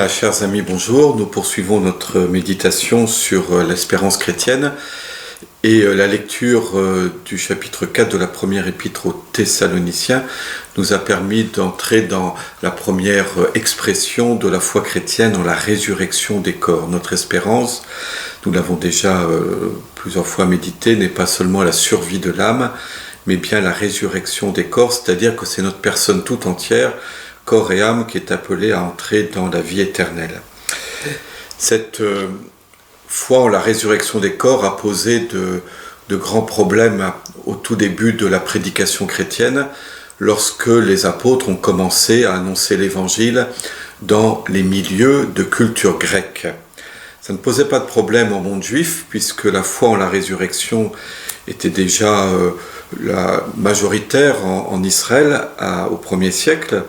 Voilà, chers amis, bonjour. Nous poursuivons notre méditation sur l'espérance chrétienne et la lecture du chapitre 4 de la première épître aux Thessaloniciens nous a permis d'entrer dans la première expression de la foi chrétienne en la résurrection des corps. Notre espérance, nous l'avons déjà plusieurs fois médité, n'est pas seulement la survie de l'âme, mais bien la résurrection des corps, c'est-à-dire que c'est notre personne tout entière, corps et âme, qui est appelée à entrer dans la vie éternelle. Cette foi en la résurrection des corps a posé de grands problèmes au tout début de la prédication chrétienne, lorsque les apôtres ont commencé à annoncer l'évangile dans les milieux de culture grecque. Ça ne posait pas de problème au monde juif, puisque la foi en la résurrection était déjà la majoritaire en Israël au 1er siècle,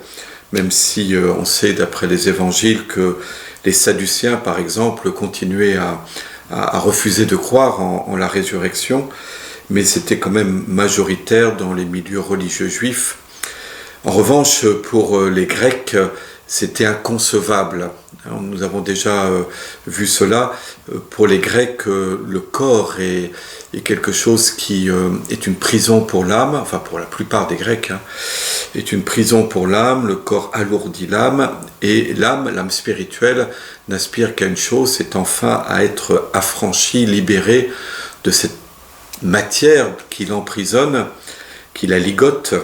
même si on sait d'après les évangiles que les Sadducéens, par exemple, continuaient à refuser de croire en la résurrection, mais c'était quand même majoritaire dans les milieux religieux juifs. En revanche, pour les Grecs, c'était inconcevable. Nous avons déjà vu cela. Pour les Grecs, le corps est quelque chose qui est une prison pour l'âme, enfin pour la plupart des Grecs, est une prison pour l'âme, le corps alourdit l'âme, et l'âme spirituelle, n'aspire qu'à une chose, c'est enfin à être affranchie, libérée de cette matière qui l'emprisonne, qui la ligote,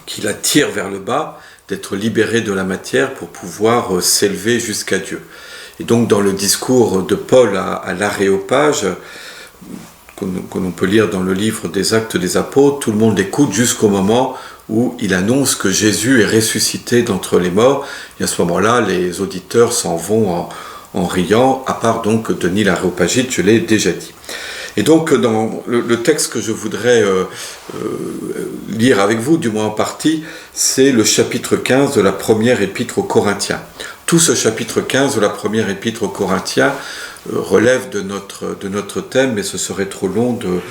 qui la tire vers le bas, d'être libéré de la matière pour pouvoir s'élever jusqu'à Dieu. Et donc dans le discours de Paul à l'Aréopage, que l'on peut lire dans le livre des Actes des Apôtres, tout le monde l'écoute jusqu'au moment où il annonce que Jésus est ressuscité d'entre les morts, et à ce moment-là, les auditeurs s'en vont en riant, à part donc Denis l'Aréopagite, je l'ai déjà dit. Et donc, dans le texte que je voudrais lire avec vous, du moins en partie, c'est le chapitre 15 de la première épître aux Corinthiens. Tout ce chapitre 15 de la première épître aux Corinthiens relève de notre thème, mais ce serait trop long de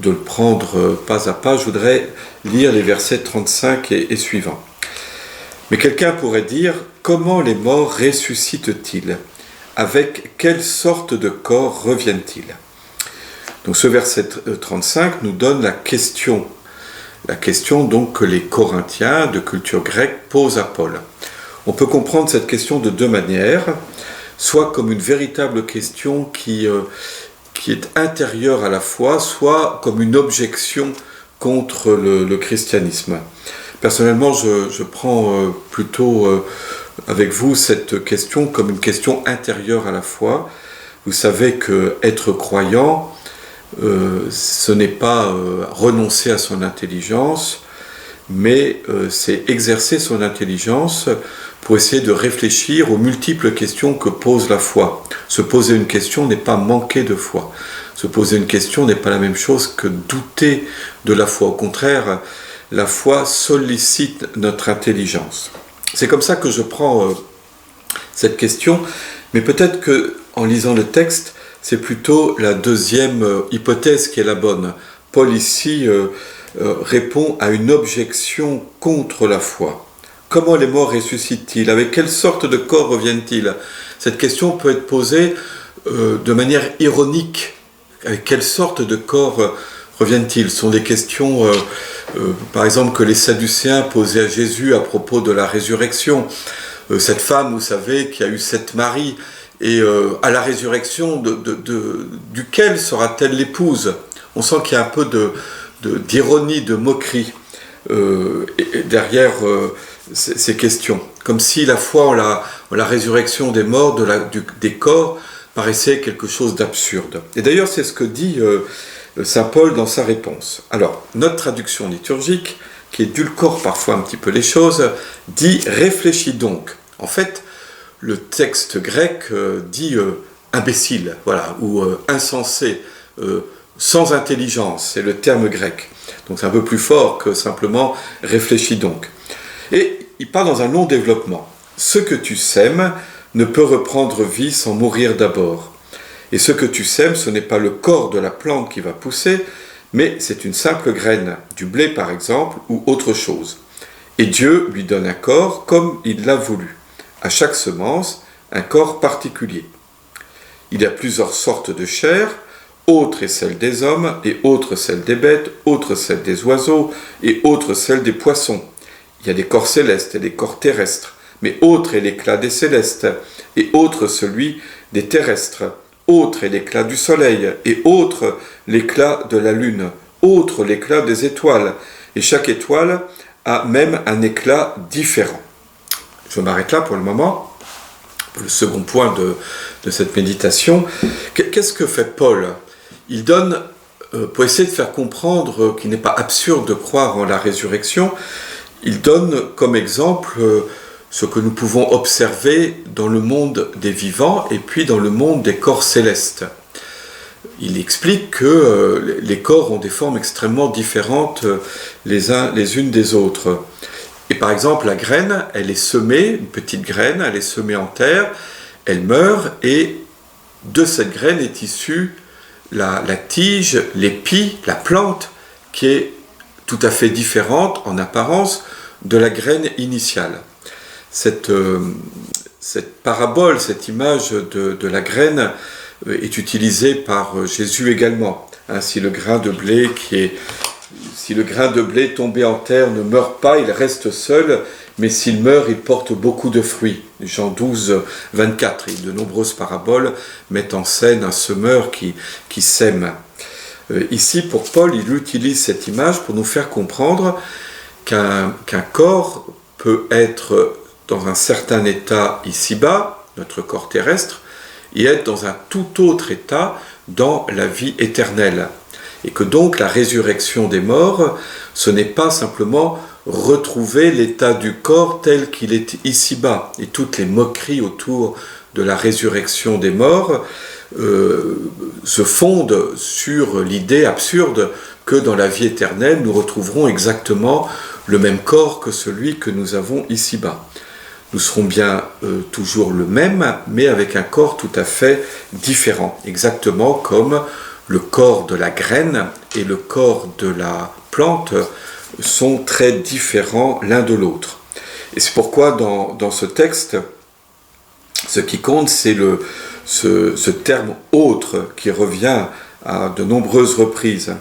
le prendre pas à pas. Je voudrais lire les versets 35 et suivants. Mais quelqu'un pourrait dire, comment les morts ressuscitent-ils? Avec quelle sorte de corps reviennent-ils? Donc ce verset 35 nous donne la question donc que les Corinthiens de culture grecque posent à Paul. On peut comprendre cette question de deux manières, soit comme une véritable question qui est intérieure à la foi, soit comme une objection contre le christianisme. Personnellement, je prends plutôt avec vous cette question comme une question intérieure à la foi. Vous savez que être croyant, ce n'est pas renoncer à son intelligence, mais c'est exercer son intelligence pour essayer de réfléchir aux multiples questions que pose la foi. Se poser une question n'est pas manquer de foi. Se poser une question n'est pas la même chose que douter de la foi. Au contraire, la foi sollicite notre intelligence. C'est comme ça que je prends cette question, mais peut-être qu'en lisant le texte, c'est plutôt la deuxième hypothèse qui est la bonne. Paul ici répond à une objection contre la foi. Comment les morts ressuscitent-ils? Avec quelle sorte de corps reviennent-ils? Cette question peut être posée de manière ironique. Avec quelle sorte de corps reviennent-ils? Ce sont des questions, par exemple, que les Sadducéens posaient à Jésus à propos de la résurrection. Cette femme, vous savez, qui a eu 7 maris, et à la résurrection, duquel sera-t-elle l'épouse? On sent qu'il y a un peu d'ironie, de moquerie derrière ces questions. Comme si la foi en la résurrection des morts, des corps, paraissait quelque chose d'absurde. Et d'ailleurs, c'est ce que dit saint Paul dans sa réponse. Alors, notre traduction liturgique, qui édulcore parfois un petit peu les choses, dit « réfléchis donc ». En fait, le texte grec dit imbécile, voilà, ou insensé, sans intelligence, c'est le terme grec. Donc c'est un peu plus fort que simplement réfléchis donc. Et il part dans un long développement. Ce que tu sèmes ne peut reprendre vie sans mourir d'abord. Et ce que tu sèmes, ce n'est pas le corps de la plante qui va pousser, mais c'est une simple graine, du blé par exemple, ou autre chose. Et Dieu lui donne un corps comme il l'a voulu. à chaque semence un corps particulier. Il y a plusieurs sortes de chair, autre est celle des hommes, et autre celle des bêtes, autre celle des oiseaux, et autre celle des poissons. Il y a des corps célestes et des corps terrestres, mais autre est l'éclat des célestes, et autre celui des terrestres. Autre est l'éclat du soleil, et autre l'éclat de la lune, autre l'éclat des étoiles, et chaque étoile a même un éclat différent. Je m'arrête là pour le moment. Le second point de cette méditation. Qu'est-ce que fait Paul ? Il donne, pour essayer de faire comprendre qu'il n'est pas absurde de croire en la résurrection, il donne comme exemple ce que nous pouvons observer dans le monde des vivants et puis dans le monde des corps célestes. Il explique que les corps ont des formes extrêmement différentes les unes des autres. Et par exemple, la graine, elle est semée, une petite graine, elle est semée en terre, elle meurt et de cette graine est issue la tige, l'épi, la plante, qui est tout à fait différente en apparence de la graine initiale. Cette parabole, cette image de la graine est utilisée par Jésus également. Si le grain de blé tombé en terre ne meurt pas, il reste seul, mais s'il meurt, il porte beaucoup de fruits. Jean 12, 24. Et de nombreuses paraboles mettent en scène un semeur qui sème. Ici, pour Paul, il utilise cette image pour nous faire comprendre qu'un corps peut être dans un certain état ici-bas, notre corps terrestre, et être dans un tout autre état dans la vie éternelle. Et que donc la résurrection des morts, ce n'est pas simplement retrouver l'état du corps tel qu'il est ici-bas. Et toutes les moqueries autour de la résurrection des morts se fondent sur l'idée absurde que dans la vie éternelle, nous retrouverons exactement le même corps que celui que nous avons ici-bas. Nous serons bien toujours le même, mais avec un corps tout à fait différent, exactement comme le corps de la graine et le corps de la plante sont très différents l'un de l'autre. Et c'est pourquoi dans ce texte, ce qui compte, c'est ce terme « autre » qui revient à de nombreuses reprises.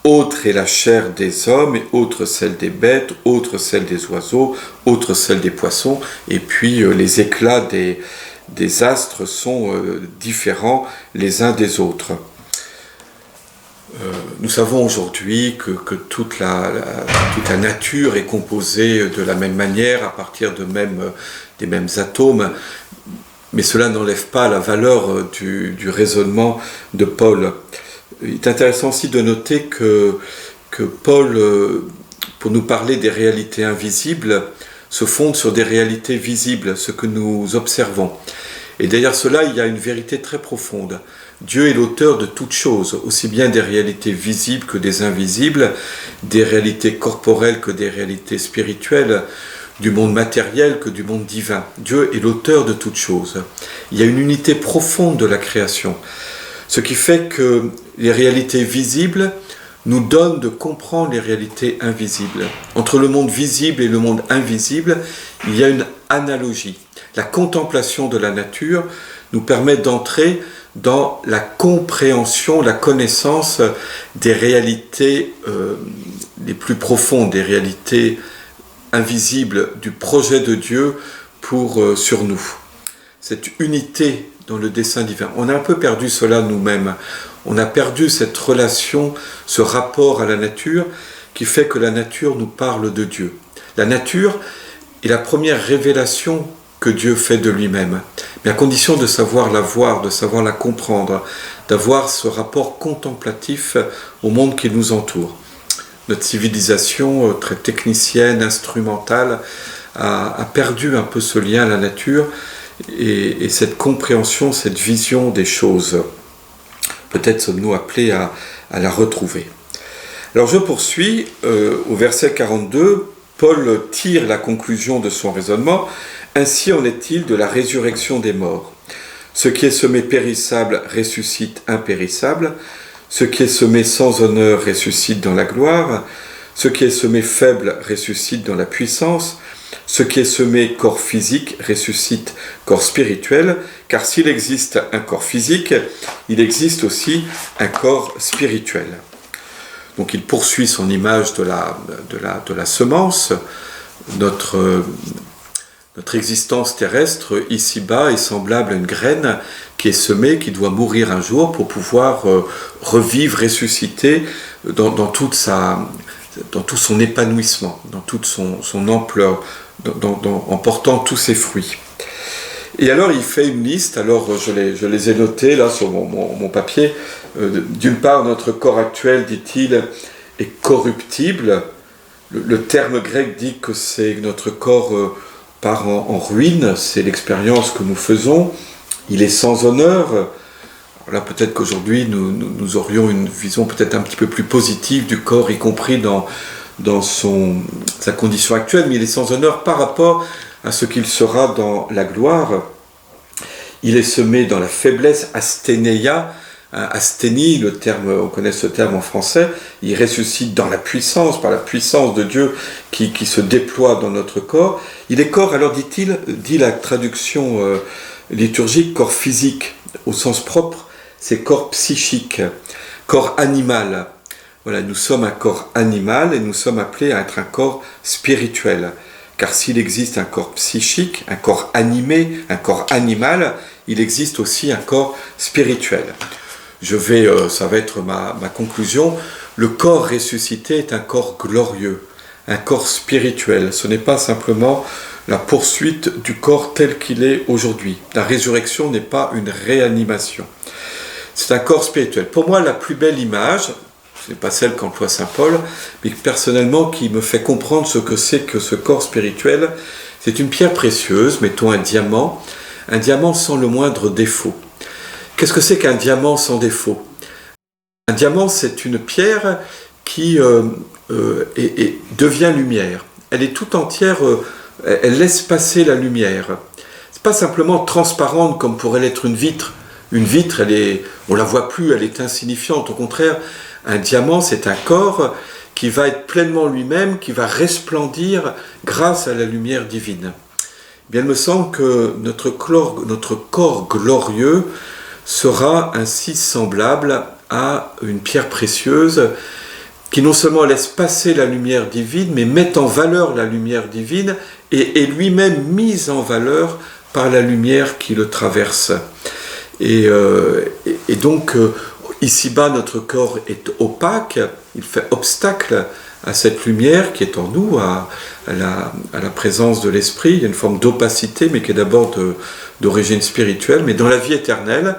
Autre est la chair des hommes, et autre celle des bêtes, autre celle des oiseaux, autre celle des poissons, et puis les éclats des astres sont différents les uns des autres. Nous savons aujourd'hui que toute la nature est composée de la même manière, à partir des mêmes atomes, mais cela n'enlève pas la valeur du raisonnement de Paul. Il est intéressant aussi de noter que Paul, pour nous parler des réalités invisibles, se fonde sur des réalités visibles, ce que nous observons. Et derrière cela, il y a une vérité très profonde. Dieu est l'auteur de toutes choses, aussi bien des réalités visibles que des invisibles, des réalités corporelles que des réalités spirituelles, du monde matériel que du monde divin. Dieu est l'auteur de toutes choses. Il y a une unité profonde de la création, ce qui fait que les réalités visibles nous donnent de comprendre les réalités invisibles. Entre le monde visible et le monde invisible, il y a une analogie. La contemplation de la nature nous permet d'entrer dans la compréhension, la connaissance des réalités les plus profondes, des réalités invisibles du projet de Dieu sur nous. Cette unité dans le dessein divin. On a un peu perdu cela nous-mêmes. On a perdu cette relation, ce rapport à la nature qui fait que la nature nous parle de Dieu. La nature est la première révélation que Dieu fait de lui-même, mais à condition de savoir la voir, de savoir la comprendre, d'avoir ce rapport contemplatif au monde qui nous entoure. Notre civilisation très technicienne, instrumentale, a perdu un peu ce lien à la nature et cette compréhension, cette vision des choses. Peut-être sommes-nous appelés à la retrouver. Alors je poursuis, au verset 42, Paul tire la conclusion de son raisonnement. Ainsi en est-il de la résurrection des morts. Ce qui est semé périssable ressuscite impérissable, ce qui est semé sans honneur ressuscite dans la gloire, ce qui est semé faible ressuscite dans la puissance, Ce qui est semé corps physique ressuscite corps spirituel, car s'il existe un corps physique, il existe aussi un corps spirituel. Donc il poursuit son image de la semence. Notre existence terrestre, ici-bas, est semblable à une graine qui est semée, qui doit mourir un jour pour pouvoir revivre, ressusciter dans tout son épanouissement, dans toute son ampleur, en portant tous ses fruits. Et alors il fait une liste, alors je les ai notés là sur mon papier. D'une part, notre corps actuel, dit-il, est corruptible. Le terme grec dit que c'est notre corps part en ruine, c'est l'expérience que nous faisons. Il est sans honneur. Alors là, peut-être qu'aujourd'hui, nous aurions une vision peut-être un petit peu plus positive du corps, y compris dans sa condition actuelle, mais il est sans honneur par rapport à ce qu'il sera dans la gloire. Il est semé dans la faiblesse, asthénéia. Asthénie, le terme, on connaît ce terme en français, il ressuscite dans la puissance, par la puissance de Dieu qui se déploie dans notre corps. Il est corps, alors dit la traduction liturgique, corps physique, au sens propre, c'est corps psychique, corps animal. Voilà, nous sommes un corps animal et nous sommes appelés à être un corps spirituel. Car s'il existe un corps psychique, un corps animé, un corps animal, il existe aussi un corps spirituel. Ça va être ma conclusion. Le corps ressuscité est un corps glorieux, un corps spirituel. Ce n'est pas simplement la poursuite du corps tel qu'il est aujourd'hui. La résurrection n'est pas une réanimation. C'est un corps spirituel. Pour moi, la plus belle image, ce n'est pas celle qu'emploie saint Paul, mais personnellement qui me fait comprendre ce que c'est que ce corps spirituel, c'est une pierre précieuse, mettons un diamant sans le moindre défaut. Qu'est-ce que c'est qu'un diamant sans défaut ? Un diamant, c'est une pierre qui devient lumière. Elle est tout entière, elle laisse passer la lumière. C'est pas simplement transparente comme pourrait l'être une vitre. Une vitre, on la voit plus, elle est insignifiante. Au contraire, un diamant, c'est un corps qui va être pleinement lui-même, qui va resplendir grâce à la lumière divine. Eh bien, il me semble que notre corps glorieux sera ainsi semblable à une pierre précieuse qui non seulement laisse passer la lumière divine, mais met en valeur la lumière divine et est lui-même mis en valeur par la lumière qui le traverse. Et donc, ici-bas, notre corps est opaque, il fait obstacle à cette lumière qui est en nous, à la présence de l'esprit. Il y a une forme d'opacité, mais qui est d'abord d'origine spirituelle. Mais dans la vie éternelle,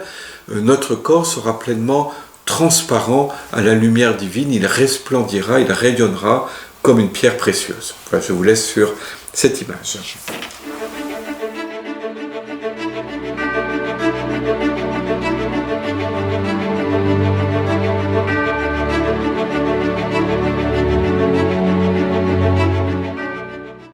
notre corps sera pleinement transparent à la lumière divine. Il resplendira, il rayonnera comme une pierre précieuse. Voilà, je vous laisse sur cette image.